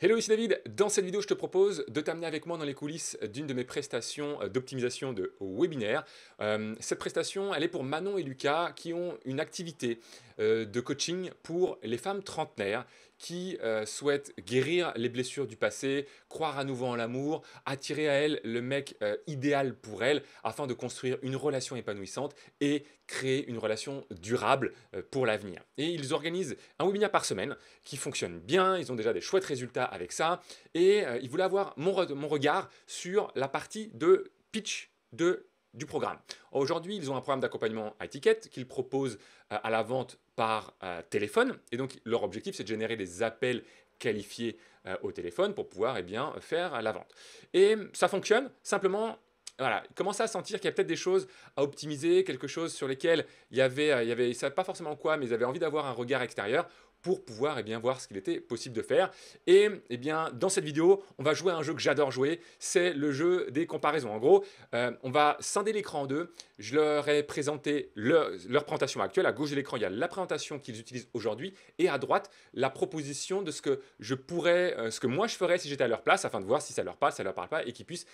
Hello, ici David. Dans cette vidéo, je te propose de t'amener avec moi dans les coulisses d'une de mes prestations d'optimisation de webinaire. Cette prestation, elle est pour Manon et Lucas qui ont une activité de coaching pour les femmes trentenaires qui souhaitent guérir les blessures du passé, croire à nouveau en l'amour, attirer à elles le mec idéal pour elles afin de construire une relation épanouissante et créer une relation durable pour l'avenir. Et ils organisent un webinaire par semaine qui fonctionne bien, ils ont déjà des chouettes résultats avec ça, et ils voulaient avoir mon regard sur la partie de pitch du programme. Aujourd'hui, ils ont un programme d'accompagnement à étiquette qu'ils proposent à la vente par téléphone, et donc leur objectif, c'est de générer des appels qualifiés au téléphone pour pouvoir faire la vente. Et ça fonctionne, simplement voilà, commencer à sentir qu'il y a peut-être des choses à optimiser, quelque chose sur lesquelles ils ne savaient pas forcément quoi, mais ils avaient envie d'avoir un regard extérieur pour pouvoir voir ce qu'il était possible de faire. Et dans cette vidéo, on va jouer à un jeu que j'adore jouer, c'est le jeu des comparaisons. En gros, on va scinder l'écran en deux. Je leur ai présenté leur présentation actuelle. À gauche de l'écran, il y a la présentation qu'ils utilisent aujourd'hui, et à droite, la proposition de ce que je pourrais, ce que moi je ferais si j'étais à leur place, afin de voir si ça leur parle, ça leur parle pas, et qu'ils puissent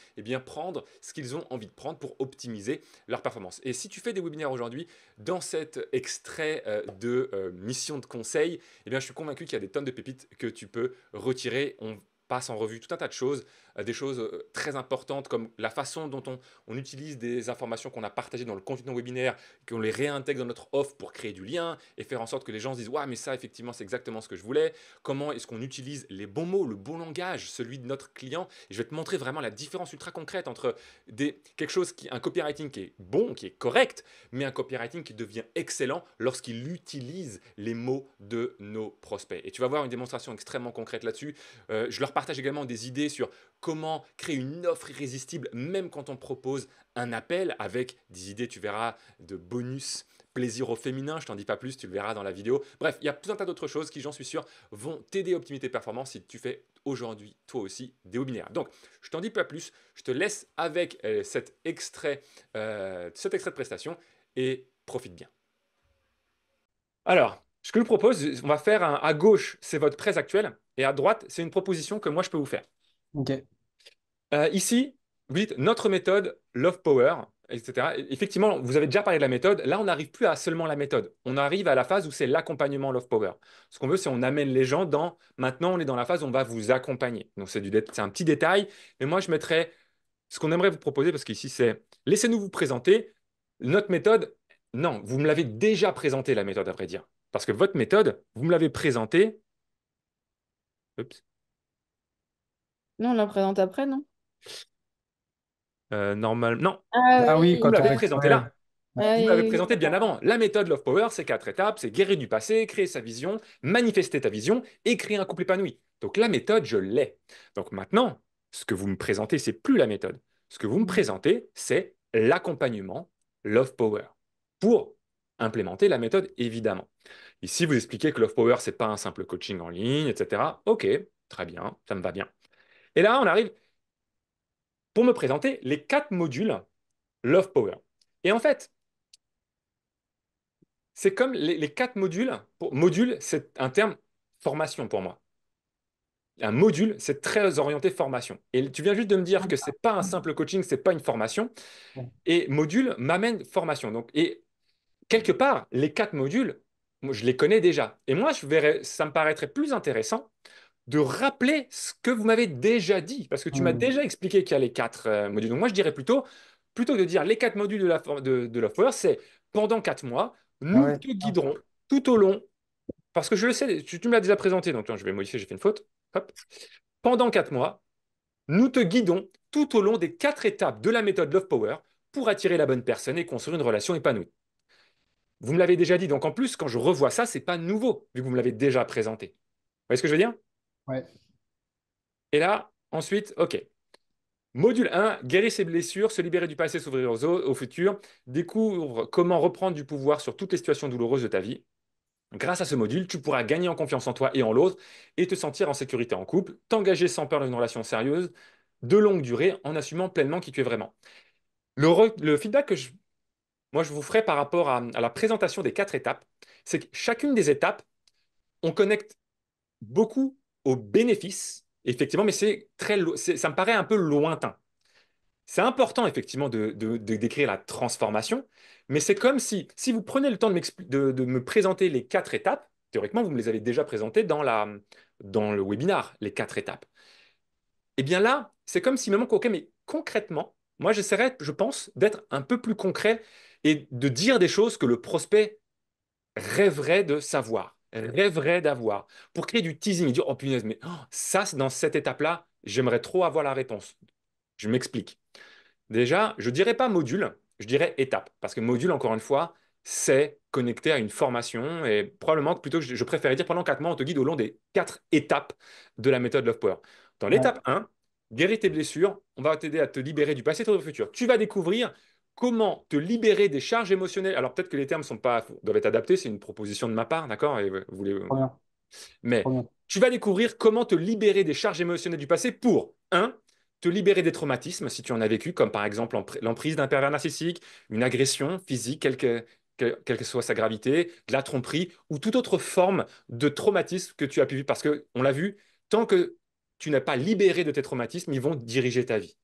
prendre ce qu'ils ont envie de prendre pour optimiser leur performance. Et si tu fais des webinaires aujourd'hui, dans cet extrait de mission de conseil, je suis convaincu qu'il y a des tonnes de pépites que tu peux retirer. On passe en revue tout un tas de choses, des choses très importantes comme la façon dont on utilise des informations qu'on a partagées dans le contenu de nos webinaires, qu'on les réintègre dans notre offre pour créer du lien et faire en sorte que les gens se disent « Ouais, mais ça, effectivement, c'est exactement ce que je voulais ». Comment est-ce qu'on utilise les bons mots, le bon langage, celui de notre client. Et je vais te montrer vraiment la différence ultra concrète entre un copywriting qui est bon, qui est correct, mais un copywriting qui devient excellent lorsqu'il utilise les mots de nos prospects. Et tu vas voir une démonstration extrêmement concrète là-dessus. Je leur partage également des idées sur comment créer une offre irrésistible, même quand on propose un appel, avec des idées, tu verras, de bonus plaisir au féminin, je t'en dis pas plus, tu le verras dans la vidéo. Bref, il y a tout un tas d'autres choses qui, j'en suis sûr, vont t'aider à optimiser tes performances si tu fais aujourd'hui, toi aussi, des webinaires. Donc, je t'en dis pas plus, je te laisse avec cet extrait de prestation et profite bien. Alors, ce que je vous propose, on va faire à gauche, c'est votre presse actuelle, et à droite, c'est une proposition que moi je peux vous faire. Ok. Ici, vous dites notre méthode, Love Power, etc. Effectivement, vous avez déjà parlé de la méthode. Là, on n'arrive plus à seulement la méthode. On arrive à la phase où c'est l'accompagnement Love Power. Ce qu'on veut, c'est on amène les gens dans. Maintenant, on est dans la phase où on va vous accompagner. Donc, c'est un petit détail. Mais moi, je mettrais ce qu'on aimerait vous proposer, parce qu'ici, c'est laissez-nous vous présenter. Notre méthode, non, vous me l'avez déjà présenté, la méthode, à vrai dire. Parce que votre méthode, vous me l'avez présentée. Oups. Non, on la présente après, non? Non, Ah vous oui, me oui, vous me quand on l'avez est... présenté Ouais. là. Ah Vous me l'avez oui, oui, présenté bien avant. La méthode Love Power, c'est 4 étapes, c'est guérir du passé, créer sa vision, manifester ta vision et créer un couple épanoui. Donc la méthode, je l'ai. Donc maintenant, ce que vous me présentez, c'est plus la méthode. Ce que vous me oui. présentez, c'est l'accompagnement Love Power pour implémenter la méthode, évidemment. Ici, vous expliquez que Love Power, c'est pas un simple coaching en ligne, etc. Ok, très bien, ça me va bien. Et là, on arrive pour me présenter les 4 modules Love Power. Et en fait, c'est comme les 4 modules. Module, c'est un terme formation pour moi. Un module, c'est très orienté formation. Et tu viens juste de me dire que c'est pas un simple coaching, c'est pas une formation. Et module m'amène formation. Donc, et quelque part, les 4 modules, moi, je les connais déjà. Et moi, ça me paraîtrait plus intéressant de rappeler ce que vous m'avez déjà dit, parce que tu m'as Hmm. déjà expliqué qu'il y a les 4 modules. Donc moi, je dirais plutôt que de dire les 4 modules de l'offer, c'est pendant 4 mois, Ah nous ouais. te guiderons tout au long, parce que je le sais, tu me l'as déjà présenté, donc je vais modifier, j'ai fait une faute. Hop. Pendant 4 mois, nous te guidons tout au long des 4 étapes de la méthode Love Power pour attirer la bonne personne et construire une relation épanouie. Vous me l'avez déjà dit, donc en plus, quand je revois ça, c'est pas nouveau, vu que vous me l'avez déjà présenté. Vous voyez ce que je veux dire? Ouais. Et là, ensuite, OK. Module 1, guérir ses blessures, se libérer du passé, s'ouvrir au futur. Découvre comment reprendre du pouvoir sur toutes les situations douloureuses de ta vie. Grâce à ce module, tu pourras gagner en confiance en toi et en l'autre et te sentir en sécurité en couple, t'engager sans peur dans une relation sérieuse, de longue durée, en assumant pleinement qui tu es vraiment. Le feedback que moi, je vous ferai par rapport à la présentation des 4 étapes, c'est que chacune des étapes, on connecte beaucoup aux bénéfices effectivement, mais ça me paraît un peu lointain. C'est important, effectivement, de décrire la transformation, mais c'est comme si vous prenez le temps de me présenter les quatre étapes, théoriquement, vous me les avez déjà présentées dans le webinar, les quatre étapes. Et bien là, c'est comme si, même, ok, mais concrètement, moi, j'essaierais, je pense, d'être un peu plus concret et de dire des choses que le prospect rêverait de savoir, rêverait d'avoir, pour créer du teasing et dire, oh punaise, mais ça, dans cette étape-là, j'aimerais trop avoir la réponse. Je m'explique. Déjà, je dirais pas module, je dirais étape. Parce que module, encore une fois, c'est connecté à une formation. Et probablement que plutôt, je préférais dire pendant 4 mois, on te guide au long des 4 étapes de la méthode Love Power. Dans Ouais, l'étape 1, guéris tes blessures, on va t'aider à te libérer du passé et du futur. Tu vas découvrir comment te libérer des charges émotionnelles. Alors peut-être que les termes doivent être adaptés, c'est une proposition de ma part, d'accord? Et vous voulez, trop bien, mais trop bien. tu vas découvrir comment te libérer des charges émotionnelles du passé pour, un, te libérer des traumatismes si tu en as vécu, comme par exemple l'emprise d'un pervers narcissique, une agression physique, quelle que soit sa gravité, de la tromperie ou toute autre forme de traumatisme que tu as pu vivre. Parce que, on l'a vu, tant que tu n'as pas libéré de tes traumatismes, ils vont diriger ta vie.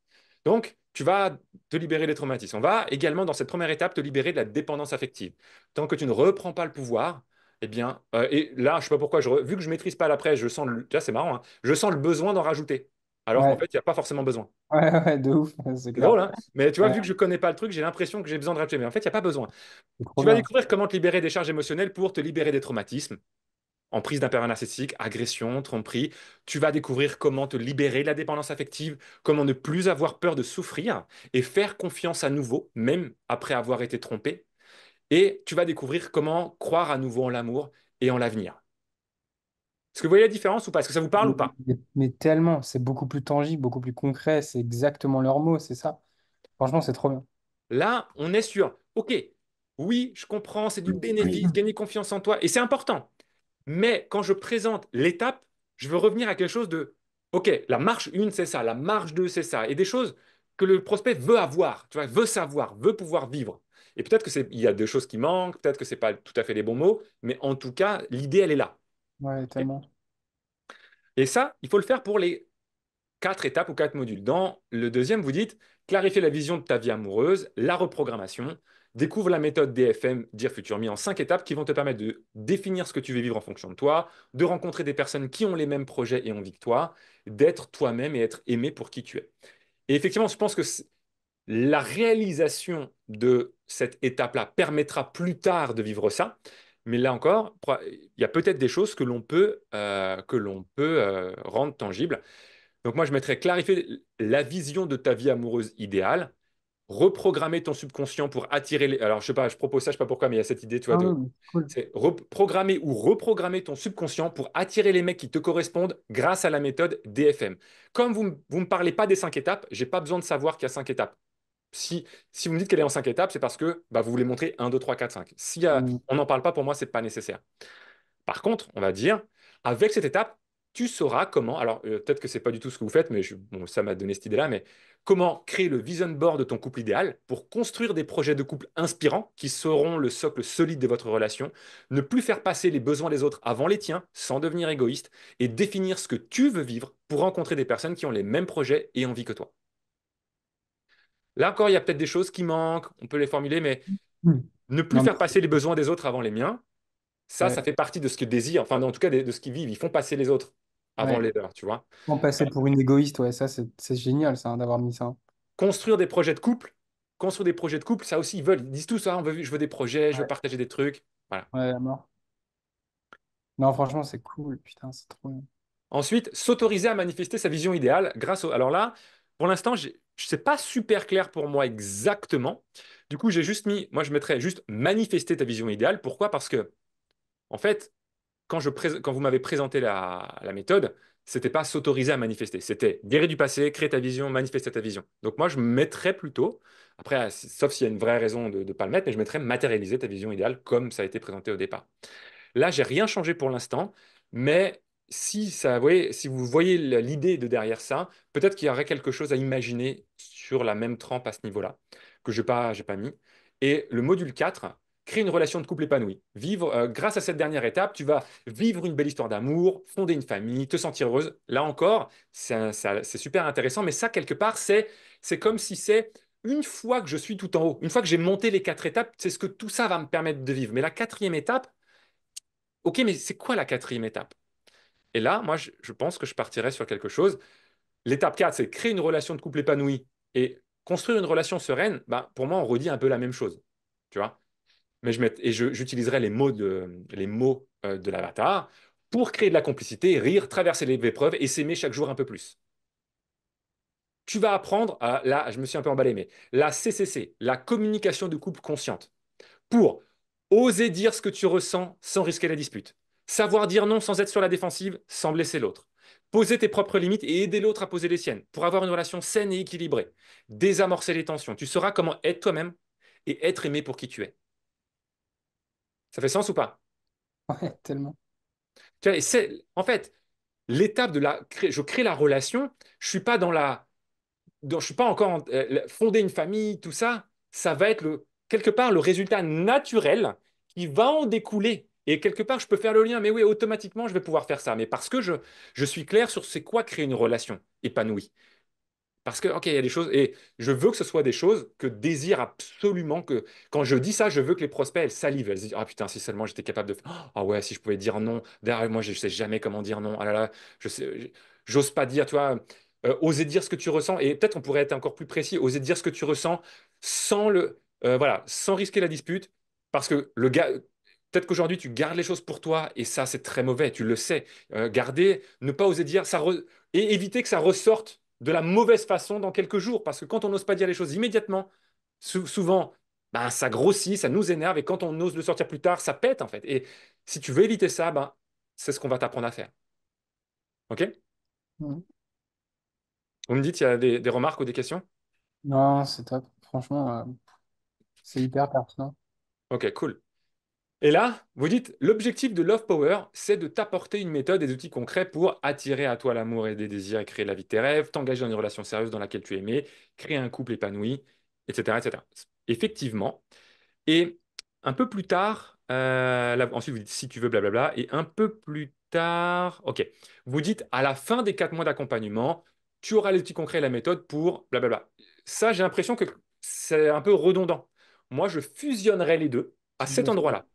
Donc, tu vas te libérer des traumatismes. On va également, dans cette première étape, te libérer de la dépendance affective. Tant que tu ne reprends pas le pouvoir, eh bien, et là, je sais pas pourquoi, vu que je maîtrise pas l'après, là, c'est marrant, hein, je sens le besoin d'en rajouter. Alors qu'en Ouais, fait, il n'y a pas forcément besoin. ouais, ouais, de ouf, c'est C'est drôle, clair. hein? Mais tu vois, Ouais, vu que je connais pas le truc, j'ai l'impression que j'ai besoin de rajouter. Mais en fait, il n'y a pas besoin. c'est trop Tu vas bien. découvrir comment te libérer des charges émotionnelles pour te libérer des traumatismes. Emprise d'un pervers narcissique, agression, tromperie. Tu vas découvrir comment te libérer de la dépendance affective, comment ne plus avoir peur de souffrir et faire confiance à nouveau, même après avoir été trompé. Et tu vas découvrir comment croire à nouveau en l'amour et en l'avenir. Est-ce que vous voyez la différence ou pas? Est-ce que ça vous parle ou pas? Mais tellement, c'est beaucoup plus tangible, beaucoup plus concret, c'est exactement leur mot, c'est ça. Franchement, c'est trop bien. Là, on est sur, OK, oui, je comprends, c'est du bénéfice, gagner confiance en toi, et c'est important. Mais quand je présente l'étape, je veux revenir à quelque chose de, OK, la marche 1, c'est ça, la marche 2, c'est ça, et des choses que le prospect veut avoir, tu vois, veut savoir, veut pouvoir vivre. Et peut-être il y a des choses qui manquent, peut-être que c'est pas tout à fait les bons mots, mais en tout cas, l'idée, elle est là. Ouais, tellement. Et ça, il faut le faire pour les 4 étapes ou 4 modules. Dans le deuxième, vous dites clarifier la vision de ta vie amoureuse, la reprogrammation, découvre la méthode DFM, Dire Futur Mi, en 5 étapes qui vont te permettre de définir ce que tu veux vivre en fonction de toi, de rencontrer des personnes qui ont les mêmes projets et envie que toi, d'être toi-même et être aimé pour qui tu es. Et effectivement, je pense que la réalisation de cette étape-là permettra plus tard de vivre ça. Mais là encore, il y a peut-être des choses que l'on peut rendre tangibles. Donc moi, je mettrais clarifier la vision de ta vie amoureuse idéale, reprogrammer ton subconscient pour attirer les... Alors, je sais pas, je propose ça, je sais pas pourquoi, mais il y a cette idée, tu vois, Ah ouais, cool. c'est programmer ou reprogrammer ton subconscient pour attirer les mecs qui te correspondent grâce à la méthode DFM. Comme vous me parlez pas des 5 étapes, j'ai pas besoin de savoir qu'il y a 5 étapes. Si vous me dites qu'elle est en 5 étapes, c'est parce que bah, vous voulez montrer un, 2, 3, 4, 5. Si Mm. on n'en parle pas, pour moi, c'est pas nécessaire. Par contre, on va dire, avec cette étape, tu sauras comment, alors peut-être que c'est pas du tout ce que vous faites, mais bon, ça m'a donné cette idée-là, mais comment créer le vision board de ton couple idéal pour construire des projets de couple inspirants qui seront le socle solide de votre relation, ne plus faire passer les besoins des autres avant les tiens sans devenir égoïste et définir ce que tu veux vivre pour rencontrer des personnes qui ont les mêmes projets et envies que toi. Là encore, il y a peut-être des choses qui manquent, on peut les formuler, mais Mm. ne plus Non, mais faire passer les besoins des autres avant les miens, ça ouais, fait partie de ce qu'ils désirent, enfin, en tout cas, de ce qu'ils vivent. Ils font passer les autres avant ouais. les leurs, tu vois. Sans passer pour une égoïste, ouais, ça, c'est génial, ça, hein, d'avoir mis ça. Construire des projets de couple, construire des projets de couple, ça aussi, ils veulent. Ils disent tout ça, je veux des projets, je veux Ouais, partager des trucs. Voilà. ouais, à mort. Non, franchement, c'est cool, putain, c'est trop bien. Ensuite, s'autoriser à manifester sa vision idéale grâce au... Alors là, pour l'instant, c'est pas super clair pour moi exactement. Du coup, j'ai juste mis, moi, je mettrais juste manifester ta vision idéale. Pourquoi? Parce que, en fait, quand vous m'avez présenté la méthode, c'était pas s'autoriser à manifester, c'était guérir du passé, créer ta vision, manifester ta vision. Donc moi, je mettrais plutôt, après, sauf s'il y a une vraie raison de ne pas le mettre, mais je mettrais matérialiser ta vision idéale comme ça a été présenté au départ. Là, j'ai rien changé pour l'instant, mais si vous voyez l'idée de derrière ça, peut-être qu'il y aurait quelque chose à imaginer sur la même trempe à ce niveau-là, que j'ai pas mis. Et le module 4. créer une relation de couple épanouie. Vivre, grâce à cette dernière étape, tu vas vivre une belle histoire d'amour, fonder une famille, te sentir heureuse. Là encore, c'est super intéressant, mais ça, quelque part, c'est comme si c'est une fois que je suis tout en haut, une fois que j'ai monté les 4 étapes, c'est ce que tout ça va me permettre de vivre. Mais la quatrième étape, ok, mais c'est quoi la quatrième étape? Et là, moi, je pense que je partirais sur quelque chose. L'étape 4, c'est créer une relation de couple épanouie et construire une relation sereine. Ben, pour moi, on redit un peu la même chose. Tu vois? Mais j'utiliserai les mots de l'avatar pour créer de la complicité, rire, traverser les épreuves et s'aimer chaque jour un peu plus. Tu vas apprendre là, je me suis un peu emballé, mais la CCC, la communication de couple consciente, pour oser dire ce que tu ressens sans risquer la dispute, savoir dire non sans être sur la défensive, sans blesser l'autre, poser tes propres limites et aider l'autre à poser les siennes, pour avoir une relation saine et équilibrée, désamorcer les tensions. Tu sauras comment être toi-même et être aimé pour qui tu es. Ça fait sens ou pas? Ouais, tellement. Tu vois, et en fait, l'étape je crée la relation, je suis pas je suis pas encore fonder une famille, tout ça, ça va être quelque part le résultat naturel qui va en découler. Et quelque part, je peux faire le lien, mais oui, automatiquement, je vais pouvoir faire ça. Mais parce que je suis clair sur c'est quoi créer une relation épanouie. Parce que, ok, il y a des choses, et je veux que ce soit des choses que désire absolument que, quand je dis ça, je veux que les prospects, elles salivent. Elles se disent, ah putain, si seulement j'étais capable de faire, ah ouais, si je pouvais dire non. Derrière moi, je sais jamais comment dire non. Ah là là, je sais, j'ose pas dire, tu vois, oser dire ce que tu ressens. Et peut-être on pourrait être encore plus précis, oser dire ce que tu ressens sans voilà, sans risquer la dispute. Parce que le gars, peut-être qu'aujourd'hui, tu gardes les choses pour toi, et ça, c'est très mauvais, tu le sais. Garder, ne pas oser dire, et éviter que ça ressorte de la mauvaise façon dans quelques jours. Parce que quand on n'ose pas dire les choses immédiatement, souvent, ben, ça grossit, ça nous énerve, et quand on ose le sortir plus tard, ça pète en fait. Et si tu veux éviter ça, ben, c'est ce qu'on va t'apprendre à faire. OK? Mm. Vous me dites, il y a des remarques ou des questions? Non, c'est top. Franchement, c'est hyper pertinent. OK, cool. Et là, vous dites, l'objectif de Love Power, c'est de t'apporter une méthode et des outils concrets pour attirer à toi l'amour et des désirs et créer la vie de tes rêves, t'engager dans une relation sérieuse dans laquelle tu es aimé, créer un couple épanoui, etc., etc. Effectivement. Et un peu plus tard, ensuite vous dites si tu veux, blablabla. Et un peu plus tard, ok, vous dites à la fin des 4 mois d'accompagnement, tu auras les outils concrets et la méthode pour blablabla. Ça, j'ai l'impression que c'est un peu redondant. Moi, je fusionnerai les deux à cet endroit-là.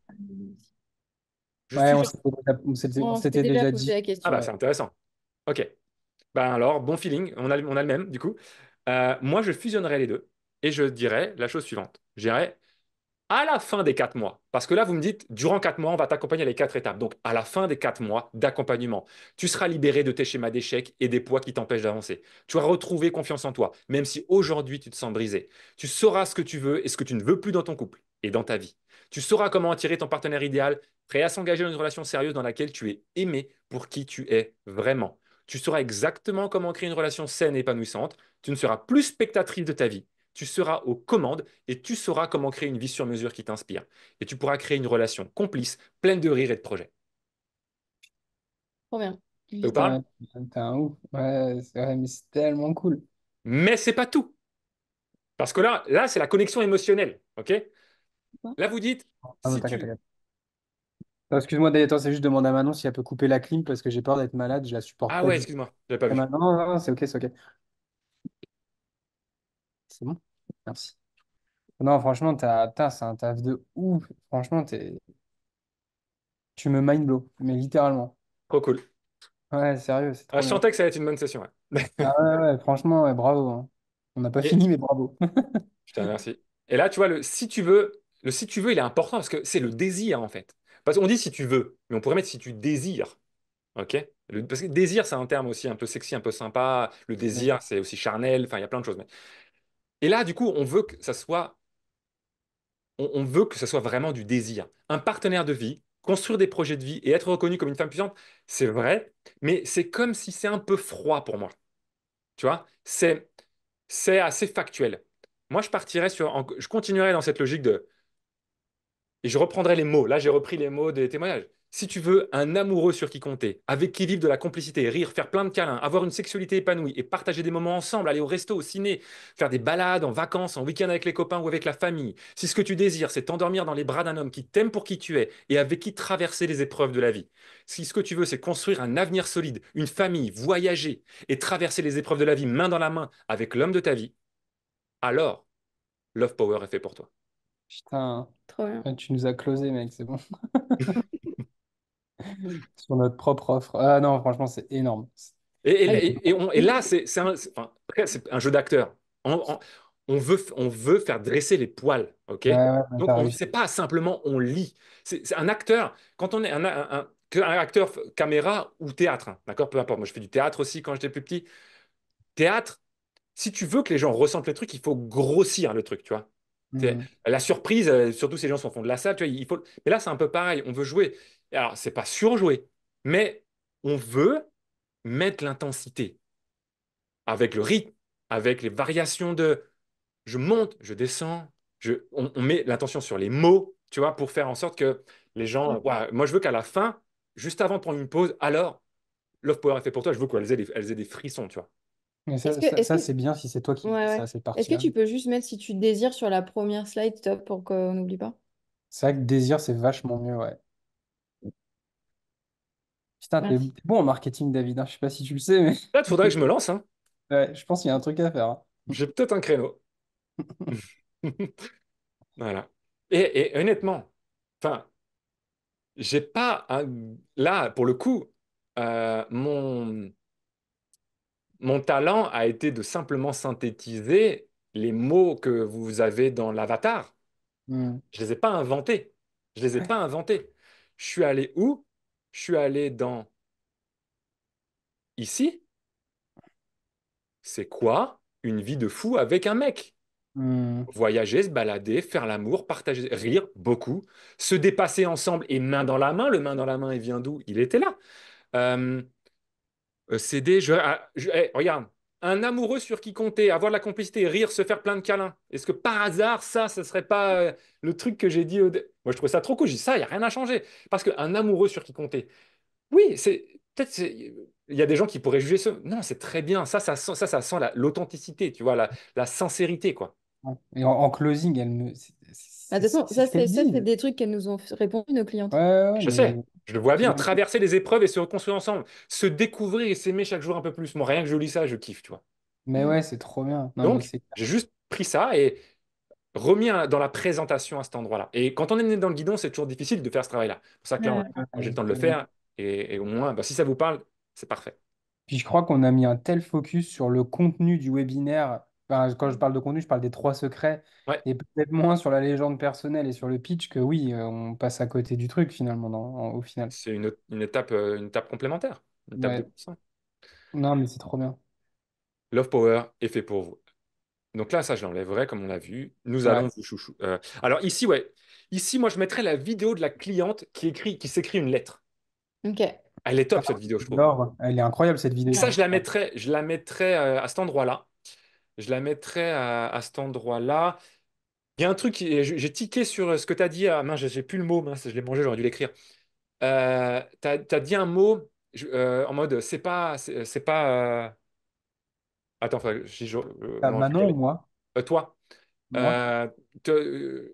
Je Ouais, fusionne. on On s'était s'était déjà déjà posé dit. la Ah question. bah Ouais. c'est intéressant. Ok. Ben alors, bon feeling, on a le même du coup. Moi, je fusionnerai les deux et je dirais la chose suivante. Je dirais à la fin des 4 mois, parce que là, vous me dites, durant 4 mois, on va t'accompagner à les 4 étapes. Donc, à la fin des 4 mois d'accompagnement, tu seras libéré de tes schémas d'échecs et des poids qui t'empêchent d'avancer. Tu vas retrouver confiance en toi, même si aujourd'hui tu te sens brisé. Tu sauras ce que tu veux et ce que tu ne veux plus dans ton couple et dans ta vie. Tu sauras comment attirer ton partenaire idéal, prêt à s'engager dans une relation sérieuse dans laquelle tu es aimé pour qui tu es vraiment. Tu sauras exactement comment créer une relation saine et épanouissante. Tu ne seras plus spectatrice de ta vie. Tu seras aux commandes et tu sauras comment créer une vie sur mesure qui t'inspire. Et tu pourras créer une relation complice, pleine de rire et de projets. Trop bien. Ça vous parle? Putain, t'es un ouf. Ouais, c'est vrai, mais c'est tellement cool. Mais c'est pas tout. Parce que là, c'est la connexion émotionnelle. OK? Là, vous dites, Ah non, si t'inquiète, tu... t'inquiète. Attends, excuse-moi, d'ailleurs, c'est juste demander à Manon si elle peut couper la clim parce que j'ai peur d'être malade, je la supporte Ah pas ouais, du tout. excuse-moi, j'avais pas Et vu. maintenant, non, non, c'est ok, c'est ok. C'est bon? Merci. Non, franchement, c'est un taf de ouf. Franchement, tu me mind blow, mais littéralement. Trop cool. Ouais, sérieux, c'est Ah, trop je bien. sentais que ça allait être une bonne session. Ouais. Ah ouais, ouais, franchement, ouais, bravo, hein. On n'a pas Et fini, mais bravo. je te remercie. Et là, tu vois, le si tu veux, il est important parce que c'est le désir, en fait. Parce qu'on dit si tu veux, mais on pourrait mettre si tu désires. OK? Parce que désir, c'est un terme aussi un peu sexy, un peu sympa. Le Ouais. désir, c'est aussi charnel. Enfin, il y a plein de choses. Et là, du coup, on veut que ça soit vraiment du désir. Un partenaire de vie, construire des projets de vie et être reconnu comme une femme puissante, c'est vrai, mais c'est comme si c'est un peu froid pour moi. Tu vois? C'est assez factuel. Moi, je continuerai dans cette logique de, et je reprendrai les mots. Là, j'ai repris les mots des témoignages. Si tu veux un amoureux sur qui compter, avec qui vivre de la complicité, rire, faire plein de câlins, avoir une sexualité épanouie et partager des moments ensemble, aller au resto, au ciné, faire des balades en vacances, en week-end avec les copains ou avec la famille, si ce que tu désires, c'est t'endormir dans les bras d'un homme qui t'aime pour qui tu es et avec qui traverser les épreuves de la vie, si ce que tu veux, c'est construire un avenir solide, une famille, voyager et traverser les épreuves de la vie main dans la main avec l'homme de ta vie, alors Love Power est fait pour toi. Putain, Trop bien. tu nous as closé, mec, c'est bon. Sur notre propre offre. Ah non, franchement, c'est énorme. Et, et- Ah, mais- et là, enfin, après, c'est un jeu d'acteur. On veut faire dresser les poils, ok? Ouais, ouais, ouais, Donc, t'as réussi. c'est pas simplement on lit. C'est un acteur, quand on est un acteur caméra ou théâtre, hein, d'accord? Peu importe. Moi, je fais du théâtre aussi quand j'étais plus petit. Théâtre, si tu veux que les gens ressentent le truc, il faut grossir le truc, tu vois? Hmm. La surprise, surtout si les gens sont au fond de la salle, tu vois, il faut. Mais là, c'est un peu pareil. On veut jouer. Alors, c'est pas surjouer, mais on veut mettre l'intensité avec le rythme, avec les variations de je monte, je descends, on met l'attention sur les mots, tu vois, pour faire en sorte que les gens. Ouais, moi, je veux qu'à la fin, juste avant de prendre une pause, alors, Love Power est fait pour toi, je veux elles aient des frissons, tu vois. Mais Est-ce ça, que, ça, est-ce ça, que, c'est bien si c'est toi qui ouais, dis ouais. ça, cette Est-ce que partie-là. tu peux juste mettre si tu désires sur la première slide, stop, pour qu'on n'oublie pas? C'est vrai que désir, c'est vachement mieux, ouais. Putain, Merci. t'es bon en marketing, David, hein. Je sais pas si tu le sais, mais Là, il faudrait que je me lance, hein. ouais, je pense qu'il y a un truc à faire, hein. J'ai peut-être un créneau. Voilà. Et honnêtement, enfin, j'ai pas là, pour le coup, mon talent a été de simplement synthétiser les mots que vous avez dans l'avatar. Hmm. Je les ai pas inventés. Je les ai pas inventés. Je suis allé où? Je suis allé dans ici. C'est quoi une vie de fou avec un mec? Hmm. Voyager, se balader, faire l'amour, partager, rire beaucoup, se dépasser ensemble et main dans la main. Le main dans la main, il vient d'où? Il était là. Euh, CD, regarde, un amoureux sur qui compter, avoir de la complicité, rire, se faire plein de câlins. Est-ce que par hasard, ça, ce serait pas le truc que j'ai dit Moi, je trouvais ça trop cool. J'ai dit ça, il n'y a rien à changer. Parce qu'un amoureux sur qui compter, oui, il y a des gens qui pourraient juger ça. Non, c'est très bien. Ça sent l'authenticité, tu vois, la sincérité, quoi. Ouais. Et en closing, elle me... Bah, de toute façon, c'est ce qu'elle ça, dit. c'est des trucs qu'elles nous ont répondu, nos Ouais, clientes. ouais, ouais, Je sais, mais je le vois tu bien. vois, Traverser les épreuves et se reconstruire ensemble. Se découvrir et s'aimer chaque jour un peu plus. Moi, rien que je lis ça, je kiffe, tu vois. mais Mm. ouais, c'est trop bien. Non, mais Donc, c'est... j'ai juste pris ça et remis dans la présentation à cet endroit-là. Et quand on est né dans le guidon, c'est toujours difficile de faire ce travail-là. C'est pour ça que là, Ouais. moi, j'ai le temps de le Ouais. faire. Et au moins, bah, si ça vous parle, c'est parfait. Puis je crois qu'on a mis un tel focus sur le contenu du webinaire. Enfin, quand je parle de contenu, je parle des trois secrets Ouais, et peut-être moins sur la légende personnelle et sur le pitch que oui, on passe à côté du truc finalement au final. c'est une étape complémentaire, une étape de Ouais, plus. non, mais c'est trop bien. Love Power est fait pour vous. Donc là, ça, je l'enlèverai, comme on l'a vu. Nous Ouais, allons vous chouchou. Alors ici, ouais. Ici, moi, je mettrai la vidéo de la cliente qui s'écrit une lettre. Ok. Elle est ah, top, cette vidéo, je trouve. j'adore. Elle est incroyable cette Ça, vidéo. je la mettrai à cet endroit-là. Je la mettrai à cet endroit-là. Il y a un truc, j'ai tiqué sur ce que tu as dit. Ah, mince, j'ai plus le mot, mince, je l'ai mangé, j'aurais dû l'écrire. T'as dit un mot en mode, c'est pas. Attends, Ah, non, je vais y Manon ou aller. moi? Toi, Moi? euh,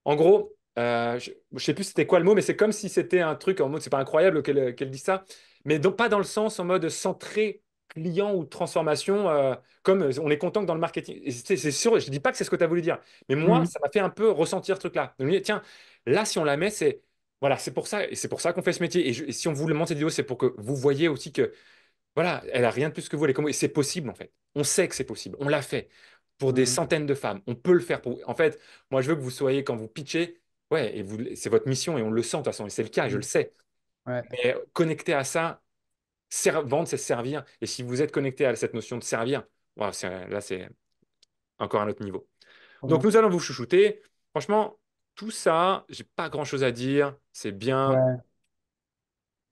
en gros, je sais plus c'était quoi le mot, mais c'est comme si c'était un truc en mode, c'est pas incroyable qu'elle dise ça, mais donc pas dans le sens en mode centré client ou transformation, comme on est content que dans le marketing. Et c'est sûr, je dis pas que c'est ce que tu as voulu dire, mais moi, Mhm. ça m'a fait un peu ressentir ce truc-là. Donc, je me dis, tiens, là, si on la met, c'est voilà, c'est pour ça, et c'est pour ça qu'on fait ce métier. Et si on vous le montre cette vidéo, c'est pour que vous voyez aussi que voilà, elle a rien de plus que vous, elle est comme vous. Et c'est possible, en fait. On sait que c'est possible. On l'a fait pour des Mhm. centaines de femmes. On peut le faire pour. En fait, moi, je veux que vous soyez, quand vous pitchez, ouais, c'est votre mission et on le sent de toute façon. Et c'est le cas, je le Mhm. sais. Ouais, Mais connecté à ça, vendre, c'est servir. Et si vous êtes connecté à cette notion de servir, voilà, là, c'est encore un autre niveau. trop Donc, bien. nous allons vous chouchouter. Franchement, tout ça, j'ai pas grand-chose à dire. C'est bien. Ouais.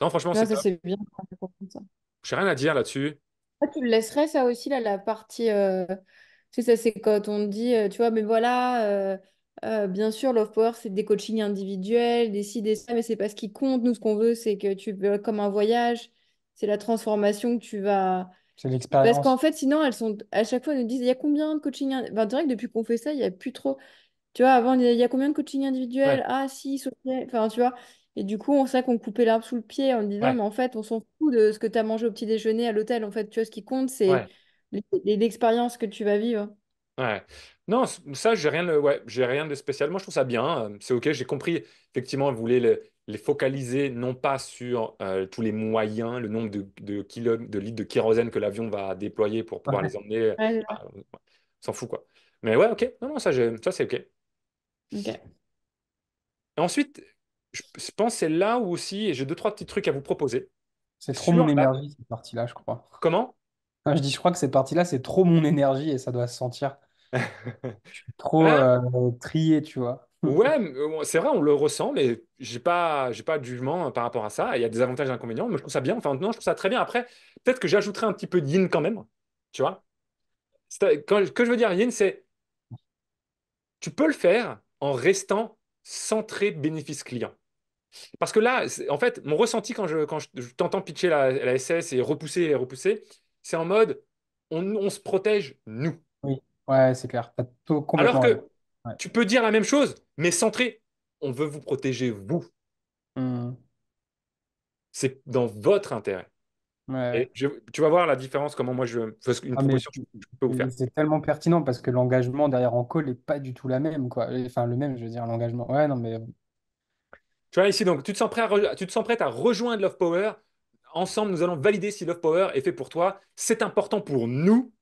Non, franchement, Non, c'est ça, top. c'est bien. Ça. J'ai rien à dire là-dessus. Ah, tu le laisserais, ça aussi, là, la partie. Tu sais, ça, c'est quand on dit, tu vois, mais voilà. Bien sûr, Love Power, c'est des coachings individuels, des ci, des ça, mais c'est pas ce qui compte. Nous, ce qu'on veut, c'est que tu veux comme un voyage. C'est la transformation que tu vas. C'est Parce qu'en l'expérience. fait, sinon, elles sont à chaque fois, elles nous disent, il y a combien de coaching. Enfin, c'est vrai que depuis qu'on fait ça, il n'y a plus trop. Tu vois, avant, il y a combien de coaching individuels? Ouais, Ah, si, Sophie. Enfin, tu vois. Et du coup, on sait qu'on coupait l'arbre sous le pied en disant, ouais, mais en fait, on s'en fout de ce que tu as mangé au petit déjeuner à l'hôtel. En fait, tu vois, ce qui compte, c'est ouais. l'expérience que tu vas vivre. Ouais. Non, ça, j'ai rien de spécial. Moi, je trouve ça bien. C'est OK. J'ai compris. Effectivement, vous voulez les focaliser non pas sur tous les moyens, le nombre de litres de kérosène que l'avion va déployer pour pouvoir les emmener. Ouais, Ah, on s'en fout, quoi. Mais ouais, OK. Non, non, ça c'est OK. Et ok. ensuite, je pense que c'est là où aussi, et j'ai deux, trois petits trucs à vous proposer. C'est trop Sur mon la... énergie, cette partie-là, je crois. Comment? Je dis, je crois que cette partie-là, c'est trop mon énergie et ça doit se sentir. Je suis trop Ouais, trié, tu vois. ouais, c'est vrai, on le ressent, mais j'ai pas de jugement par rapport à ça. Il y a des avantages et des inconvénients, mais je trouve ça bien. Enfin, non, je trouve ça très bien. Après, peut-être que j'ajouterai un petit peu de yin quand même, tu vois. Que je veux dire yin, c'est tu peux le faire en restant centré bénéfice client. Parce que là, en fait, mon ressenti quand je t'entends pitcher la SS et repousser, c'est en mode on se protège nous. Oui, ouais, c'est clair. T'as tout Alors complètement raison. que Ouais. tu peux dire la même chose, mais centré. On veut vous protéger, vous. Hmm. C'est dans votre intérêt. Ouais. Et tu vas voir la différence, comment moi une Ah, mais proposition que je peux vous faire. c'est tellement pertinent parce que l'engagement derrière en call n'est pas du tout la même, quoi. Enfin, le même, je veux dire, l'engagement. Ouais, non, mais Tu vois ici, donc, tu te sens prête à rejoindre Love Power. Ensemble, nous allons valider si Love Power est fait pour toi. C'est important pour nous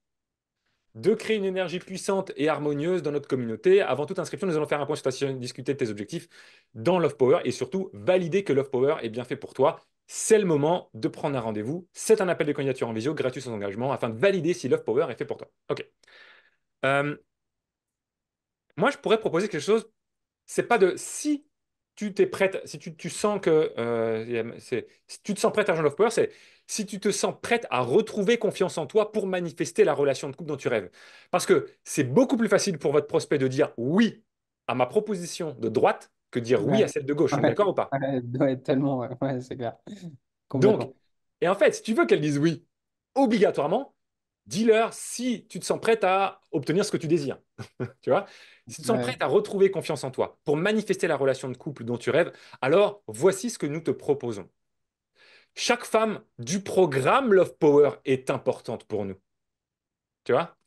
de créer une énergie puissante et harmonieuse dans notre communauté. Avant toute inscription, nous allons faire un point sur ta situation, discuter de tes objectifs dans Love Power et surtout valider que Love Power est bien fait pour toi. C'est le moment de prendre un rendez-vous. C'est un appel de candidature en visio, gratuit sans engagement, afin de valider si Love Power est fait pour toi. OK. Euh, Moi, je pourrais proposer quelque chose. C'est pas de si tu t'es prête, si tu sens que si tu te sens prête à rejoindre Love Power, c'est si tu te sens prête à retrouver confiance en toi pour manifester la relation de couple dont tu rêves. Parce que c'est beaucoup plus facile pour votre prospect de dire oui à ma proposition de droite que de dire oui ouais, à celle de gauche. On est ouais, d'accord ou pas? ouais, tellement, ouais, ouais, c'est clair. Donc, Complètement. et en fait, si tu veux qu'elle dise oui, obligatoirement, dis-leur si tu te sens prête à obtenir ce que tu désires. Tu vois? Si tu te sens Ouais, prête à retrouver confiance en toi pour manifester la relation de couple dont tu rêves, alors voici ce que nous te proposons. Chaque femme du programme Love Power est importante pour nous. Tu vois?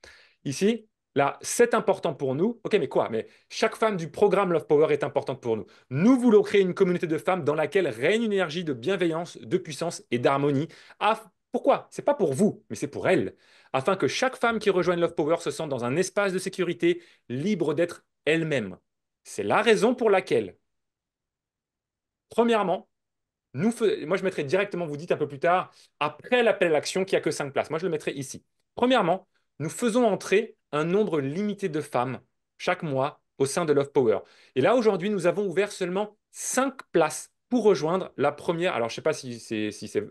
Ici, là, c'est important pour nous. Ok, mais quoi? Mais chaque femme du programme Love Power est importante pour nous. Nous voulons créer une communauté de femmes dans laquelle règne une énergie de bienveillance, de puissance et d'harmonie. Pourquoi? C'est pas pour vous, mais c'est pour elles. Afin que chaque femme qui rejoigne Love Power se sente dans un espace de sécurité, libre d'être elle-même. C'est la raison pour laquelle, premièrement, moi je mettrai directement, vous dites un peu plus tard, après l'appel à l'action, qui a que 5 places. Moi je le mettrai ici. Premièrement, nous faisons entrer un nombre limité de femmes chaque mois au sein de Love Power. Et là aujourd'hui, nous avons ouvert seulement 5 places pour rejoindre la première. Alors je ne sais pas si c'est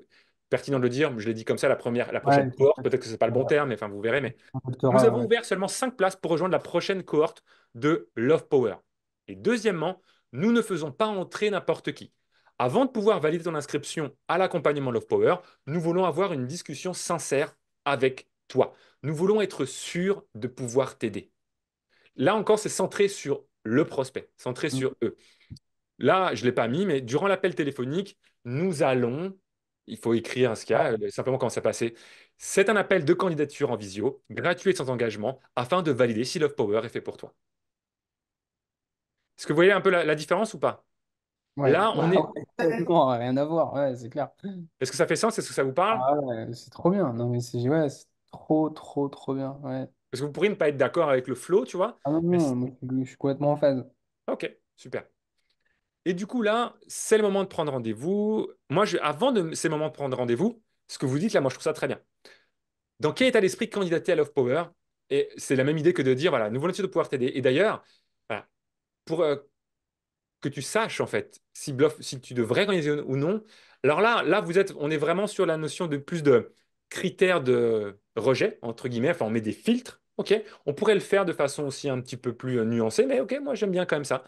pertinent de le dire, mais je l'ai dit comme ça, la prochaine ouais, cohorte. Peut-être que ce n'est pas le bon terme, mais enfin vous verrez. Mais on nous captera, avons ouais. ouvert seulement 5 places pour rejoindre la prochaine cohorte de Love Power. Et deuxièmement, nous ne faisons pas entrer n'importe qui. Avant de pouvoir valider ton inscription à l'accompagnement Love Power, nous voulons avoir une discussion sincère avec toi. Nous voulons être sûrs de pouvoir t'aider. Là encore, c'est centré sur le prospect, centré Mm. sur eux. Là, je ne l'ai pas mis, mais durant l'appel téléphonique, nous allons, il faut écrire ce qu'il y a, simplement comment ça passé. C'est un appel de candidature en visio, gratuit et sans engagement, afin de valider si Love Power est fait pour toi. Est-ce que vous voyez un peu la différence ou pas? Ouais, Là, on bah, est. ouais, tellement, rien à voir, ouais, c'est clair. Est-ce que ça fait sens? Est-ce que ça vous parle? Ah ouais, c'est trop bien. Non, mais c'est ouais, c'est trop, trop, trop bien. Ouais. Parce que vous pourriez ne pas être d'accord avec le flow, tu vois. Ah non, Mais non, moi, je suis complètement en phase. ok, super. Et du coup, là, c'est le moment de prendre rendez-vous. Moi, avant de ces moments de prendre rendez-vous, ce que vous dites là, moi, je trouve ça très bien. Dans quel état d'esprit candidater à Love Power? Et c'est la même idée que de dire, voilà, nous voulons de pouvoir t'aider. Et d'ailleurs, voilà, pour que tu saches, en fait, si tu devrais organiser ou non, alors là, on est vraiment sur la notion de plus de critères de rejet, entre guillemets. Enfin, on met des filtres. Ok, on pourrait le faire de façon aussi un petit peu plus nuancée, mais ok, moi j'aime bien quand même ça.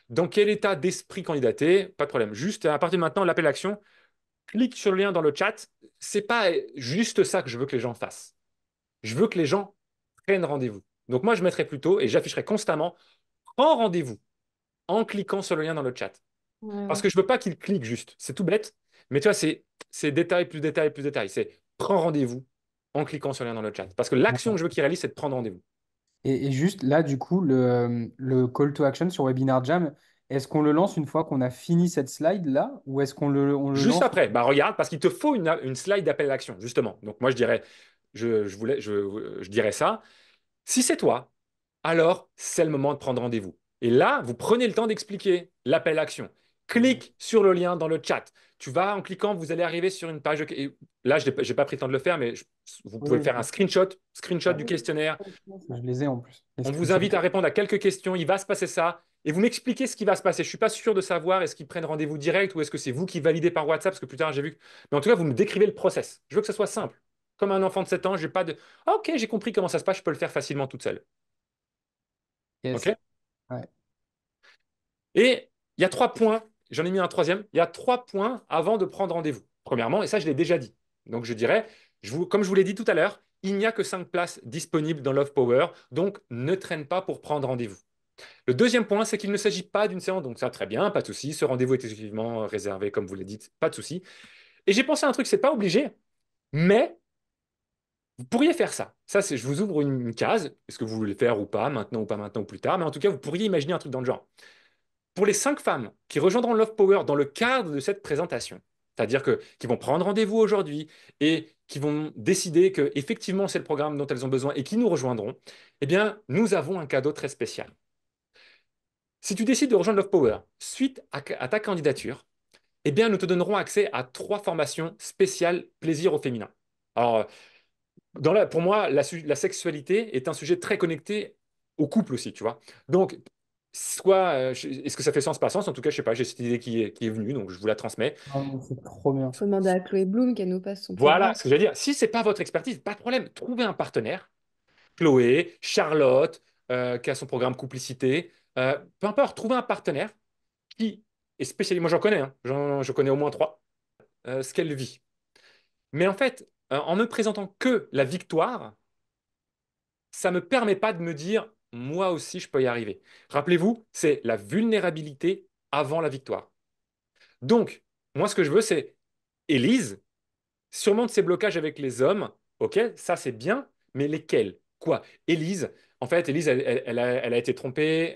Dans quel état d'esprit candidater? Pas de problème. Juste à partir de maintenant, l'appel à l'action, clique sur le lien dans le chat. C'est pas juste ça que je veux que les gens fassent. Je veux que les gens prennent rendez-vous. Donc moi, je mettrai plutôt et j'afficherai constamment prends rendez-vous en cliquant sur le lien dans le chat. Ouais, Parce ouais. que je veux pas qu'ils cliquent juste. C'est tout bête. Mais tu vois, c'est détail plus détail plus détail. C'est prends rendez-vous en cliquant sur le lien dans le chat. Parce que l'action que je veux qu'ils réalisent, c'est de prendre rendez-vous. Et juste là, du coup, le call to action sur Webinar Jam, est-ce qu'on le lance une fois qu'on a fini cette slide-là ou est-ce qu'on le Juste lance? après, bah regarde, parce qu'il te faut une slide d'appel à l'action, justement. Donc moi, je dirais ça. Si c'est toi, alors c'est le moment de prendre rendez-vous. Et là, vous prenez le temps d'expliquer l'appel à action. Clique sur le lien dans le chat. Tu vas, en cliquant, vous allez arriver sur une page. Et là, je n'ai pas pris le temps de le faire, mais vous Oui, pouvez oui, faire un screenshot du ouais, questionnaire. je les ai en plus. Les On vous screenshots. invite à répondre à quelques questions. Il va se passer ça. Et vous m'expliquez ce qui va se passer. Je ne suis pas sûr de savoir est-ce qu'ils prennent rendez-vous direct ou est-ce que c'est vous qui validez par WhatsApp, parce que plus tard, j'ai vu. Mais en tout cas, vous me décrivez le process. Je veux que ce soit simple. Comme un enfant de 7 ans, j'ai pas de Ah, ok, j'ai compris comment ça se passe, je peux le faire facilement toute seule. OK? Yes. Ouais. Et il y a 3 points, j'en ai mis un troisième, il y a 3 points avant de prendre rendez-vous. Premièrement, et ça je l'ai déjà dit, donc je dirais, comme je vous l'ai dit tout à l'heure, il n'y a que 5 places disponibles dans Love Power, donc ne traîne pas pour prendre rendez-vous. Le deuxième point, c'est qu'il ne s'agit pas d'une séance, donc ça très bien, pas de souci, ce rendez-vous est exclusivement réservé, comme vous l'avez dit, pas de souci. Et j'ai pensé à un truc, c'est pas obligé, mais vous pourriez faire ça. Ça, c'est, je vous ouvre une case, est-ce que vous voulez le faire ou pas, maintenant ou pas maintenant ou plus tard, mais en tout cas, vous pourriez imaginer un truc dans le genre. Pour les 5 femmes qui rejoindront Love Power dans le cadre de cette présentation, c'est-à-dire que qui vont prendre rendez-vous aujourd'hui et qui vont décider que effectivement c'est le programme dont elles ont besoin et qui nous rejoindront, eh bien, nous avons un cadeau très spécial. Si tu décides de rejoindre Love Power suite à ta candidature, eh bien, nous te donnerons accès à 3 formations spéciales plaisir au féminin. Alors, pour moi, la sexualité est un sujet très connecté au couple aussi, tu vois. Donc, est-ce que ça fait sens, pas sens? En tout cas, je sais pas, j'ai cette idée qui est venue, donc je vous la transmets. Non, mais c'est trop bien. Faut demander à Chloé Bloom qu'elle nous passe son Voilà programme. ce que j'allais dire. Si c'est pas votre expertise, pas de problème. Trouvez un partenaire. Chloé, Charlotte, qui a son programme Complicité. Peu importe, trouvez un partenaire qui est spécialisé. Moi, j'en connais, hein. Je connais au moins 3. Ce qu'elle vit. Mais en fait, en ne présentant que la victoire, ça ne me permet pas de me dire, moi aussi, je peux y arriver. Rappelez-vous, c'est la vulnérabilité avant la victoire. Donc, moi, ce que je veux, c'est Élise surmonte ses blocages avec les hommes. Ok, ça c'est bien, mais lesquels? Quoi? Élise, en fait, Élise, elle a été trompée.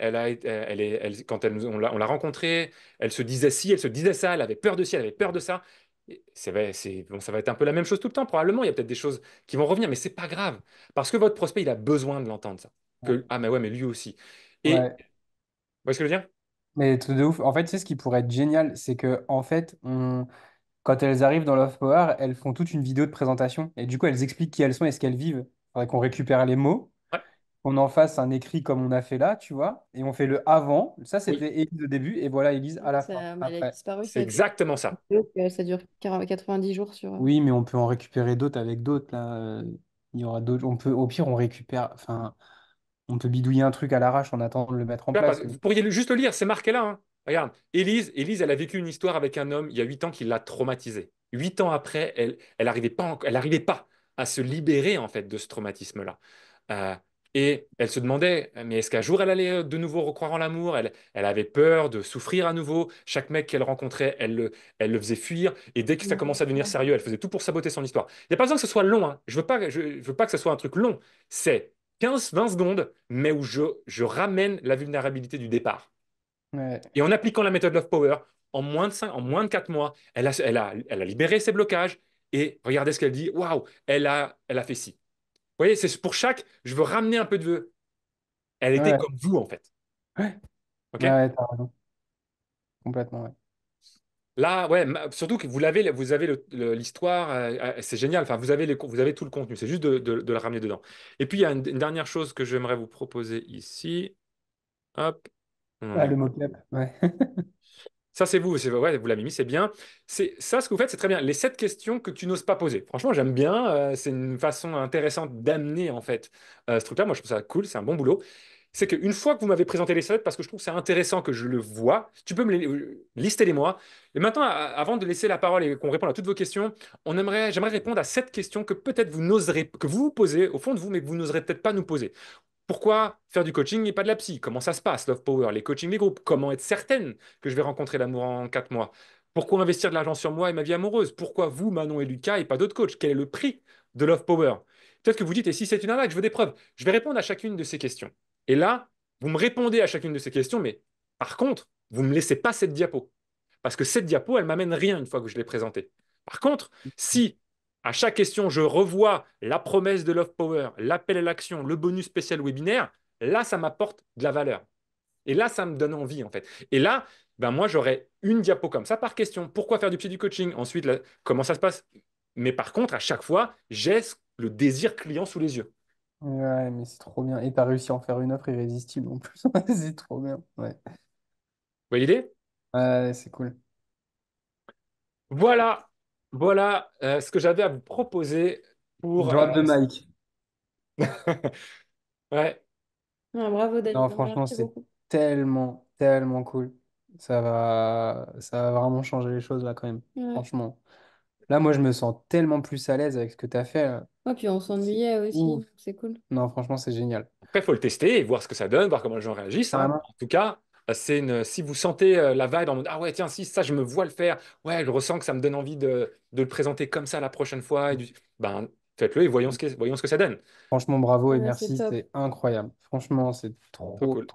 Quand on l'a rencontrée, elle se disait ci, elle se disait ça, elle avait peur de ci, elle avait peur de ça. Bon, ça va être un peu la même chose tout le temps, probablement. Il y a peut-être des choses qui vont revenir, mais c'est pas grave. Parce que votre prospect, il a besoin de l'entendre, ça. Ah, mais ouais, mais lui aussi. Et, Ouais. vous voyez ce que je veux dire? Mais truc de ouf. En fait, tu sais, ce qui pourrait être génial, c'est que en fait, quand elles arrivent dans Love Power, elles font toute une vidéo de présentation. Et du coup, elles expliquent qui elles sont et ce qu'elles vivent. Il faudrait qu'on récupère les mots, Ouais, qu'on en fasse un écrit comme on a fait là, tu vois. Et on fait le avant. Ça, oui, c'était Élise au début. Et voilà, Élise à la fin. Mais elle a Après. disparu, c'est ça a été exactement ça. ça dure 90 jours sur. Oui, mais on peut en récupérer d'autres avec d'autres, là. Il y aura d'autres. Au pire, on récupère. Enfin, on peut bidouiller un truc à l'arrache en attendant de le mettre en Là, place. vous pourriez juste le lire, c'est marqué là, hein. Regarde, Élise, elle a vécu une histoire avec un homme il y a 8 ans qui l'a traumatisée. 8 ans après, elle arrivait pas à se libérer en fait de ce traumatisme-là. Euh, et elle se demandait, mais est-ce qu'un jour elle allait de nouveau recroire en l'amour? Elle avait peur de souffrir à nouveau. Chaque mec qu'elle rencontrait, elle le faisait fuir. Et dès que ça commençait à devenir sérieux, elle faisait tout pour saboter son histoire. Il n'y a pas besoin que ce soit long, hein. Je veux pas que ce soit un truc long. C'est 15-20 secondes, mais où je ramène la vulnérabilité du départ. Ouais, Et en appliquant la méthode Love Power, en moins de 4 mois, elle a libéré ses blocages. Et regardez ce qu'elle dit. Waouh, elle a fait ci. Vous voyez, c'est pour chaque, je veux ramener un peu de. Elle était ouais, comme vous, en fait. ouais, OK? ouais, t'as raison. Complètement, ouais. Là, ouais, surtout que vous avez l'histoire, c'est génial. Enfin, vous avez tout le contenu. C'est juste de le ramener dedans. Et puis, il y a une dernière chose que j'aimerais vous proposer ici. Hop, on en Ah, est le où? mocap, ouais. Ça, c'est vous, ouais, vous l'avez mis, c'est bien. C'est ça, ce que vous faites, c'est très bien. Les 7 questions que tu n'oses pas poser. Franchement, j'aime bien. C'est une façon intéressante d'amener, en fait, ce truc-là. Moi, je trouve ça cool, c'est un bon boulot. C'est qu'une fois que vous m'avez présenté les 7, parce que je trouve que c'est intéressant que je le vois, tu peux me les, lister les moi. Et maintenant, avant de laisser la parole et qu'on réponde à toutes vos questions, j'aimerais répondre à 7 questions que peut-être vous n'oserez, que vous vous posez au fond de vous, mais que vous n'oserez peut-être pas nous poser. Pourquoi faire du coaching et pas de la psy? Comment ça se passe, Love Power, les coachings, les groupes? Comment être certaine que je vais rencontrer l'amour en 4 mois? Pourquoi investir de l'argent sur moi et ma vie amoureuse? Pourquoi vous, Manon et Lucas, et pas d'autres coachs? Quel est le prix de Love Power? Peut-être que vous dites, et si c'est une arnaque, je veux des preuves. Je vais répondre à chacune de ces questions. Et là, vous me répondez à chacune de ces questions, mais par contre, vous ne me laissez pas cette diapo. Parce que cette diapo, elle m'amène rien une fois que je l'ai présentée. Par contre, si à chaque question, je revois la promesse de Love Power, l'appel à l'action, le bonus spécial webinaire, là, ça m'apporte de la valeur. Et là, ça me donne envie, en fait. Et là, ben moi, j'aurais une diapo comme ça par question. Pourquoi faire du pied du coaching? Ensuite, là, comment ça se passe? Mais par contre, à chaque fois, j'ai le désir client sous les yeux. Ouais, mais c'est trop bien. Et t'as réussi à en faire une offre irrésistible en plus. C'est trop bien. Ouais, Vous voyez l'idée? ouais, c'est cool. Voilà, voilà ce que j'avais à vous proposer pour... Drop the mic. Ouais, Ah, bravo, Non, David. franchement, Merci c'est beaucoup. tellement, tellement cool. Ça va vraiment changer les choses là quand même. Ouais. Franchement. Là, moi, je me sens tellement plus à l'aise avec ce que tu as fait, là. Ouais, puis on C'est s'ennuyait ouf. aussi. C'est cool. Non, franchement, c'est génial. après, il faut le tester et voir ce que ça donne, voir comment les gens réagissent, hein. Carrément. En tout cas, si vous sentez la vibe en mode ah ouais, tiens, si ça, je me vois le faire, ouais, je ressens que ça me donne envie de le présenter comme ça la prochaine fois, ben, faites-le et voyons ce que ça donne. Franchement, bravo et Ouais, c'est merci. top. C'est incroyable. Franchement, c'est Trop trop, cool.